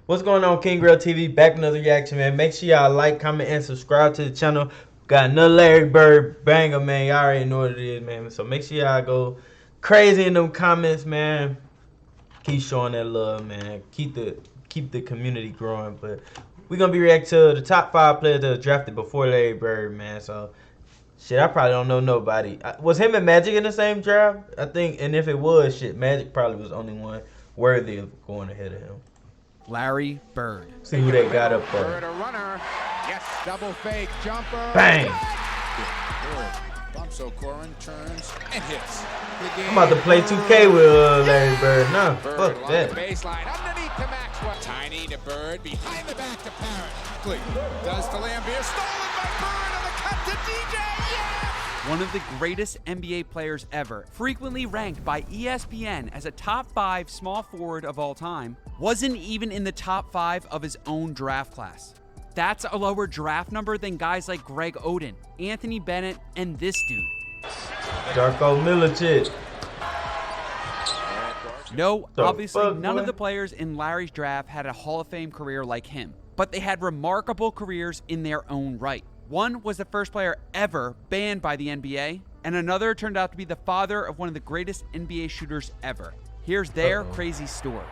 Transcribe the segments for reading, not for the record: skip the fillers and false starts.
What's going on, King Grill TV? Back with another reaction, man. Make sure y'all like, comment, and subscribe to the channel. Got another Larry Bird banger, man. Y'all already know what it is, man. So make sure y'all go crazy in them comments, man. Keep showing that love, man. Keep the community growing. But we're gonna be reacting to the top 5 players that was drafted before Larry Bird, man. So shit, I probably don't know nobody. Was him and Magic in the same draft? I think, and if it was, shit, Magic probably was the only one worthy of going ahead of him. Larry Bird. See who they got up there. Bird, a runner. Yes, double fake jumper. Bang! So Corin turns and hits. I'm about to play 2K with Larry Bird. Nah, Bird fuck along that. the baseline, underneath to Maxwell. Tiny to Bird, behind the back to Parrott. Does to Lambier, stolen by Bird on the cut to DJ. Yeah! One of the greatest NBA players ever, frequently ranked by ESPN as a top 5 small forward of all time, wasn't even in the top 5 of his own draft class. That's a lower draft number than guys like Greg Oden, Anthony Bennett, and this dude. Darko Milicic. No, The obviously fuck, none boy? of the players in Larry's draft had a Hall of Fame career like him, but they had remarkable careers in their own right. One was the first player ever banned by the NBA, and another turned out to be the father of one of the greatest NBA shooters ever. Here's their crazy story.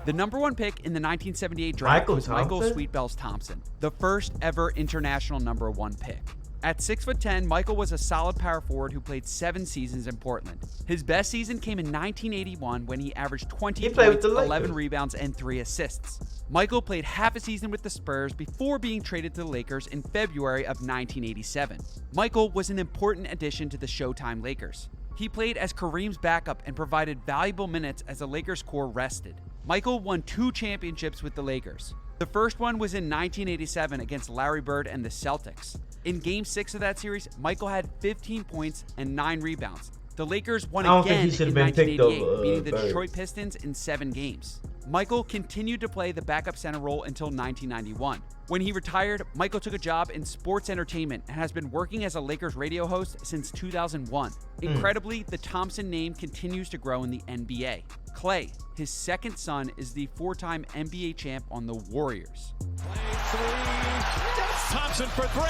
The number 1 pick in the 1978 draft was Michael Sweetbells Thompson, the first ever international number 1 pick. At 6'10", Michael was a solid power forward who played 7 seasons in Portland. His best season came in 1981 when he averaged 20 points, 11 rebounds, and 3 assists. Michael played half a season with the Spurs before being traded to the Lakers in February of 1987. Michael was an important addition to the Showtime Lakers. He played as Kareem's backup and provided valuable minutes as the Lakers core rested. Michael won 2 championships with the Lakers. The first one was in 1987 against Larry Bird and the Celtics. In Game 6 of that series, Michael had 15 points and 9 rebounds. The Lakers won again in 1988, beating the Detroit Pistons in 7 games. Michael continued to play the backup center role until 1991. When he retired, Michael took a job in sports entertainment and has been working as a Lakers radio host since 2001. Incredibly, the Thompson name continues to grow in the NBA. Clay, his second son, is the 4-time NBA champ on the Warriors. Thompson for 3.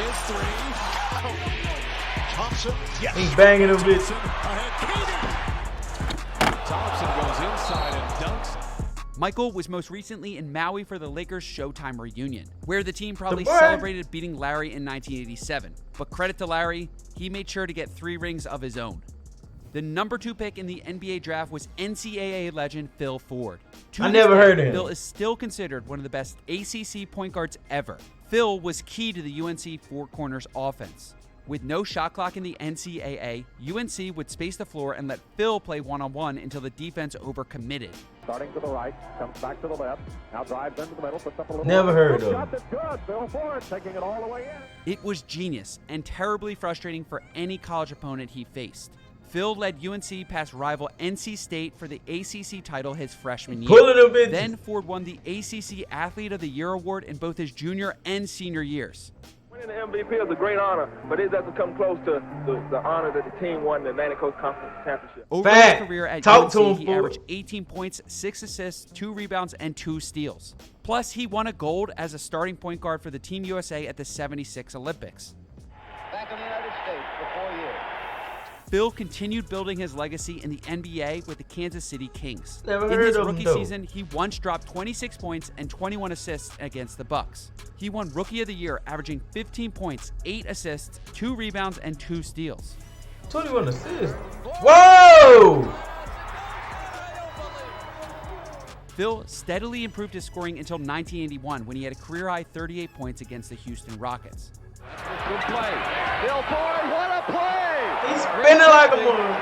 His 3. Thompson, yes. He's banging a bitch. Thompson goes inside and dunks. Michael was most recently in Maui for the Lakers Showtime reunion, where the team probably celebrated beating Larry in 1987. But credit to Larry, he made sure to get 3 rings of his own. The number 2 pick in the NBA draft was NCAA legend Phil Ford. I never heard of him. Phil is still considered one of the best ACC point guards ever. Phil was key to the UNC Four Corners offense. With no shot clock in the NCAA, UNC would space the floor and let Phil play one-on-one until the defense overcommitted. Starting to the right, comes back to the left, now drives into the middle, puts up a little... Never heard of him. Shot that's good, Phil Ford taking it all the way in. It was genius and terribly frustrating for any college opponent he faced. Phil led UNC past rival NC State for the ACC title his freshman year. Then Ford won the ACC Athlete of the Year award in both his junior and senior years. Winning the MVP is a great honor, but it doesn't come close to the honor that the team won the Atlantic Coast Conference Championship. Over his career at UNC, he averaged 18 points, 6 assists, 2 rebounds, and 2 steals. Plus, he won a gold as a starting point guard for the Team USA at the '76 Olympics. Back in the United States for 4 years. Phil continued building his legacy in the NBA with the Kansas City Kings. Never In heard his of rookie him, though. season, he once dropped 26 points and 21 assists against the Bucks. He won Rookie of the Year, averaging 15 points, 8 assists, 2 rebounds, and 2 steals. 21 assists. Whoa! Phil steadily improved his scoring until 1981 when he had a career-high 38 points against the Houston Rockets. Good play. Phil Ford, what a play! He's spinning like a moon.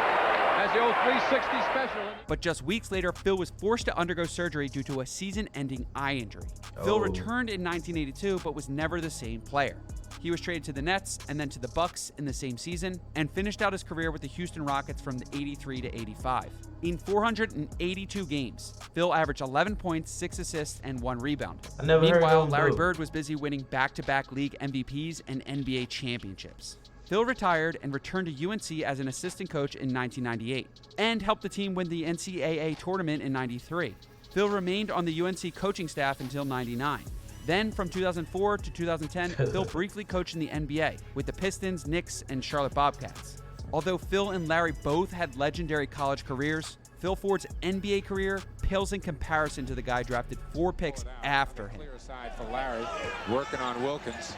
As the old 360 special. But just weeks later, Phil was forced to undergo surgery due to a season-ending eye injury. Phil returned in 1982, but was never the same player. He was traded to the Nets and then to the Bucks in the same season, and finished out his career with the Houston Rockets from the '83 to '85. In 482 games, Phil averaged 11 points, 6 assists, and 1 rebound. Meanwhile, Larry Bird was busy winning back-to-back league MVPs and NBA championships. Phil retired and returned to UNC as an assistant coach in 1998, and helped the team win the NCAA tournament in '93. Phil remained on the UNC coaching staff until '99. Then, from 2004 to 2010, Phil briefly coached in the NBA with the Pistons, Knicks, and Charlotte Bobcats. Although Phil and Larry both had legendary college careers, Phil Ford's NBA career pales in comparison to the guy drafted 4 picks after him. Clear side for Larry, working on Wilkins.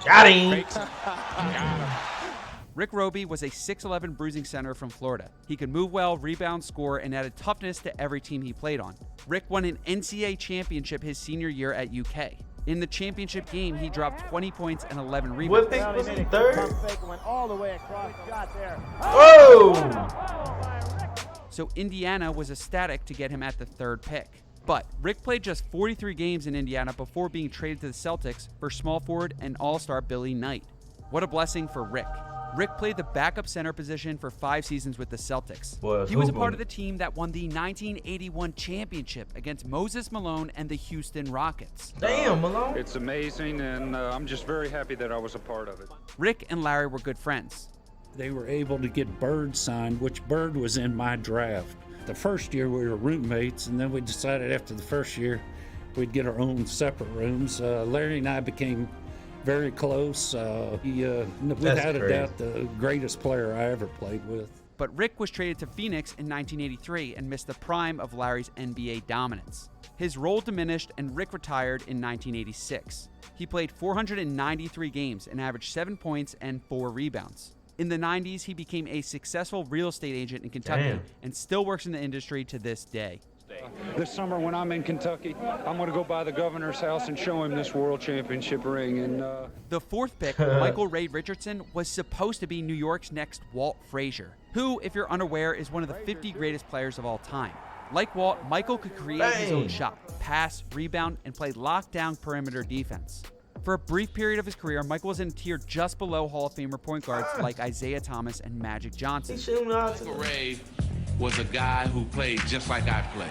Got him. Got him. Rick Roby was a 6'11" bruising center from Florida. He could move well, rebound, score, and added toughness to every team he played on. Rick won an NCAA championship his senior year at UK. In the championship game, he dropped 20 points and 11 rebounds. What pick was he, third? Went all the way across, shot there. Oh! So Indiana was ecstatic to get him at the 3rd pick. But Rick played just 43 games in Indiana before being traded to the Celtics for small forward and all-star Billy Knight. What a blessing for Rick. Rick played the backup center position for 5 seasons with the Celtics. Boy, he was a part of the team that won the 1981 championship against Moses Malone and the Houston Rockets. Damn, Malone. It's amazing, and I'm just very happy that I was a part of it. Rick and Larry were good friends. They were able to get Bird signed, which Bird was in my draft. The first year we were roommates, and then we decided after the first year we'd get our own separate rooms. Larry and I became very close. Without a doubt, the greatest player I ever played with. But Rick was traded to Phoenix in 1983 and missed the prime of Larry's NBA dominance. His role diminished and Rick retired in 1986. He played 493 games and averaged 7 points and 4 rebounds. In the 90s, he became a successful real estate agent in Kentucky and still works in the industry to this day. This summer when I'm in Kentucky, I'm going to go by the governor's house and show him this world championship ring. And the 4th pick, Michael Ray Richardson, was supposed to be New York's next Walt Frazier, who, if you're unaware, is one of the 50 greatest players of all time. Like Walt, Michael could create his own shot, pass, rebound, and play lockdown perimeter defense. For a brief period of his career, Michael was in a tier just below Hall of Famer point guards like Isaiah Thomas and Magic Johnson. Michael Ray was a guy who played just like I played.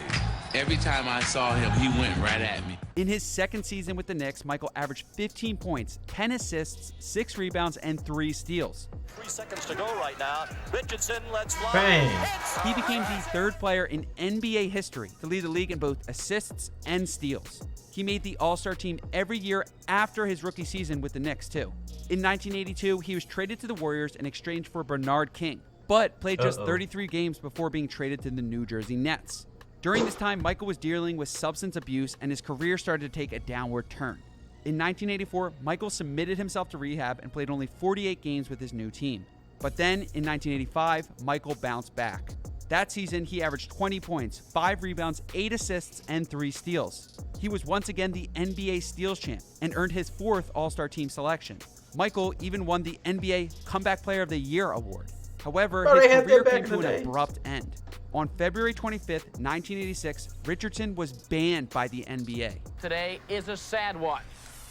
Every time I saw him, he went right at me. In his 2nd season with the Knicks, Michael averaged 15 points, 10 assists, 6 rebounds, and 3 steals. 3 seconds to go right now. Richardson, let's fly. Bang. He became the 3rd player in NBA history to lead the league in both assists and steals. He made the All-Star team every year after his rookie season with the Knicks, too. In 1982, he was traded to the Warriors in exchange for Bernard King, but played just 33 games before being traded to the New Jersey Nets. During this time, Michael was dealing with substance abuse and his career started to take a downward turn. In 1984, Michael submitted himself to rehab and played only 48 games with his new team. But then, in 1985, Michael bounced back. That season, he averaged 20 points, 5 rebounds, 8 assists, and 3 steals. He was once again the NBA steals champ and earned his 4th All-Star team selection. Michael even won the NBA Comeback Player of the Year award. However, his career came to an abrupt end. On February 25th, 1986, Richardson was banned by the NBA. Today is a sad one.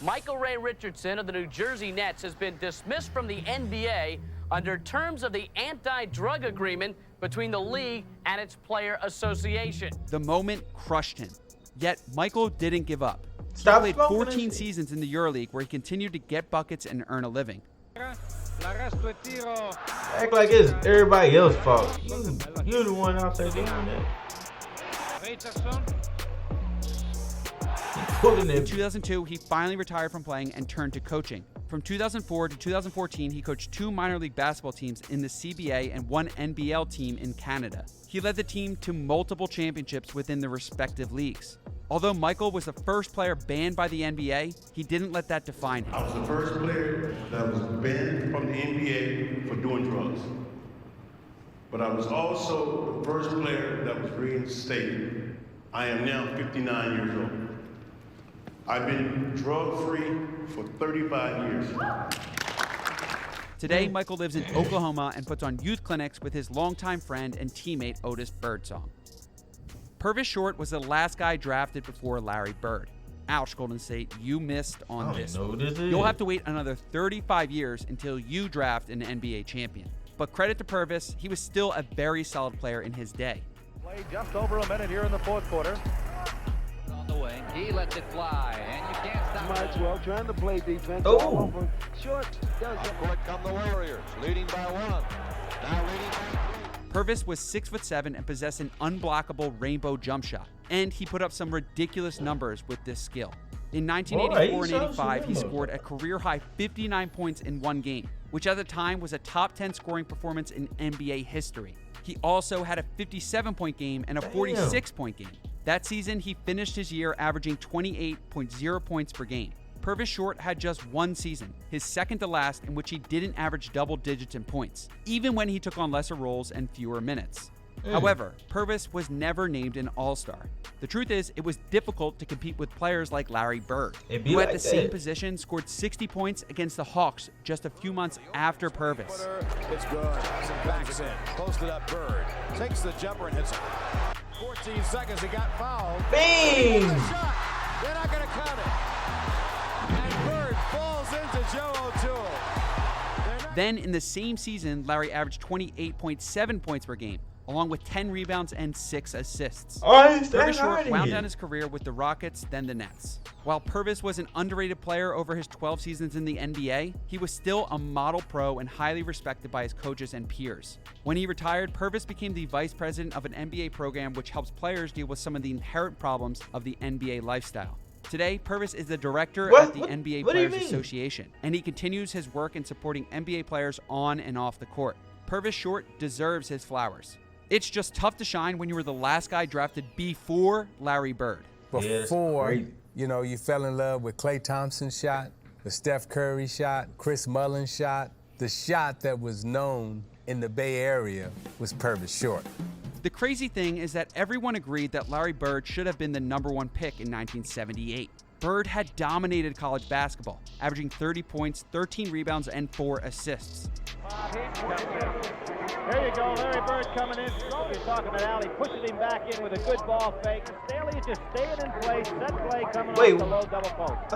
Michael Ray Richardson of the New Jersey Nets has been dismissed from the NBA under terms of the anti-drug agreement between the league and its player association. The moment crushed him. Yet, Michael didn't give up. He played 14 seasons in the EuroLeague where he continued to get buckets and earn a living. Act like it's everybody else's fault. You the one out there doing that. In 2002, he finally retired from playing and turned to coaching. From 2004 to 2014, he coached 2 minor league basketball teams in the CBA and 1 NBL team in Canada. He led the team to multiple championships within the respective leagues. Although Michael was the first player banned by the NBA, he didn't let that define him. I was the first player that was banned from the NBA for doing drugs. But I was also the first player that was reinstated. I am now 59 years old. I've been drug-free for 35 years. Today, Michael lives in Oklahoma and puts on youth clinics with his longtime friend and teammate Otis Birdsong. Purvis Short was the last guy drafted before Larry Bird. Ouch, Golden State, you missed on this. You'll have to wait another 35 years until you draft an NBA champion. But credit to Purvis, he was still a very solid player in his day. Play just over a minute here in the 4th quarter. On the wing, he lets it fly, and you can't stop it. Maxwell trying to play defense. Oh. Short does it. Up court come the Warriors, leading by 1. Now leading by 3. Purvis was 6'7" and possessed an unblockable rainbow jump shot, and he put up some ridiculous numbers with this skill. In 1984 and 85, he scored a career-high 59 points in one game, which at the time was a top 10 scoring performance in NBA history. He also had a 57-point game and a 46-point game. That season, he finished his year averaging 28.0 points per game. Purvis Short had just one season, his second to last, in which he didn't average double digits in points, even when he took on lesser roles and fewer minutes. However, Purvis was never named an All-Star. The truth is, it was difficult to compete with players like Larry Bird, who at the same position scored 60 points against the Hawks just a few months after Purvis. It's good. Backs in. Posted up Bird. Takes the jumper and hits it. 14 seconds, he got fouled. Bing! They're not going to count it. And Bird falls into Joe O'Toole. Then in the same season, Larry averaged 28.7 points per game, along with 10 rebounds and 6 assists. Purvis Short wound down his career with the Rockets, then the Nets. While Purvis was an underrated player over his 12 seasons in the NBA, he was still a model pro and highly respected by his coaches and peers. When he retired, Purvis became the vice president of an NBA program which helps players deal with some of the inherent problems of the NBA lifestyle. Today, Purvis is the director at the NBA Players Association, and he continues his work in supporting NBA players on and off the court. Purvis Short deserves his flowers. It's just tough to shine when you were the last guy drafted before Larry Bird. Before, you fell in love with Klay Thompson's shot, the Steph Curry shot, Chris Mullin's shot. The shot that was known in the Bay Area was Purvis Short. The crazy thing is that everyone agreed that Larry Bird should have been the #1 pick in 1978. Bird had dominated college basketball, averaging 30 points, 13 rebounds, and 4 assists. There you go, Larry Bird coming in. You're talking about Allie pushing him back in with a good ball fake. Staley is just staying in place. Set play coming off the low double post.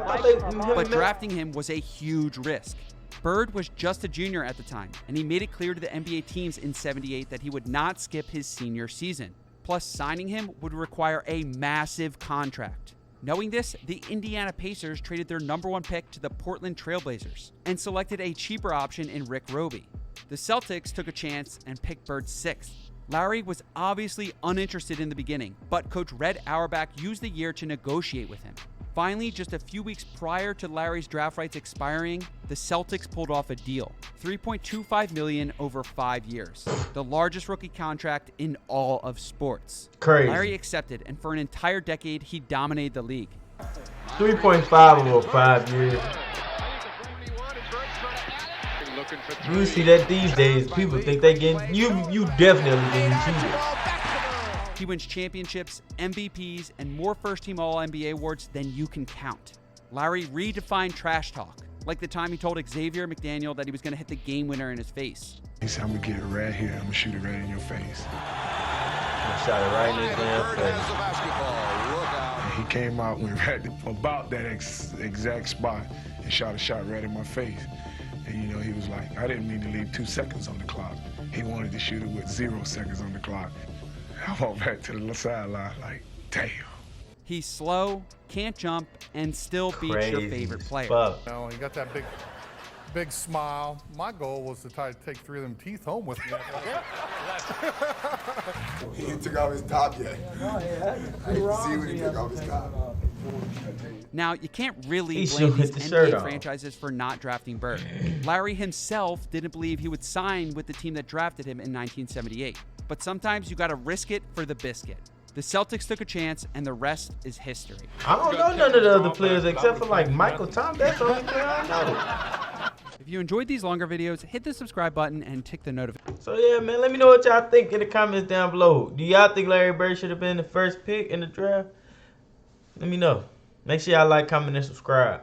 But drafting him was a huge risk. Bird was just a junior at the time, and he made it clear to the NBA teams in '78 that he would not skip his senior season. Plus, signing him would require a massive contract. Knowing this, the Indiana Pacers traded their #1 pick to the Portland Trailblazers and selected a cheaper option in Rick Roby. The Celtics took a chance and picked Bird 6th. Larry was obviously uninterested in the beginning, but Coach Red Auerbach used the year to negotiate with him. Finally, just a few weeks prior to Larry's draft rights expiring, the Celtics pulled off a deal, $3.25 million over 5 years, the largest rookie contract in all of sports. Crazy. Larry accepted, and for an entire decade, he dominated the league. 3.5 over 5 years. You see that these days, people think they getting you definitely getting cheated. He wins championships, MVPs, and more first-team All-NBA awards than you can count. Larry redefined trash talk, like the time he told Xavier McDaniel that he was going to hit the game winner in his face. He said, I'm going to get it right here. I'm going to shoot it right in your face. I shot it right in his damn face. And he came out and went right about that exact spot and shot a shot right in my face. And, he was like, I didn't mean to leave 2 seconds on the clock. He wanted to shoot it with 0 seconds on the clock. I walked back to the sideline like, damn. He's slow, can't jump, and still beats your favorite player. He got that big smile. My goal was to try to take 3 of them teeth home with me. He took off his top yet. I didn't see when he took off his top. Now, you can't really blame these NBA franchises for not drafting Bird. Larry himself didn't believe he would sign with the team that drafted him in 1978. But sometimes you gotta risk it for the biscuit. The Celtics took a chance, and the rest is history. I don't know none of the other players except for like Michael Thomas. That's the only player I know. If you enjoyed these longer videos, hit the subscribe button and tick the notification. So yeah, man, let me know what y'all think in the comments down below. Do y'all think Larry Bird should have been the first pick in the draft? Let me know. Make sure y'all like, comment, and subscribe.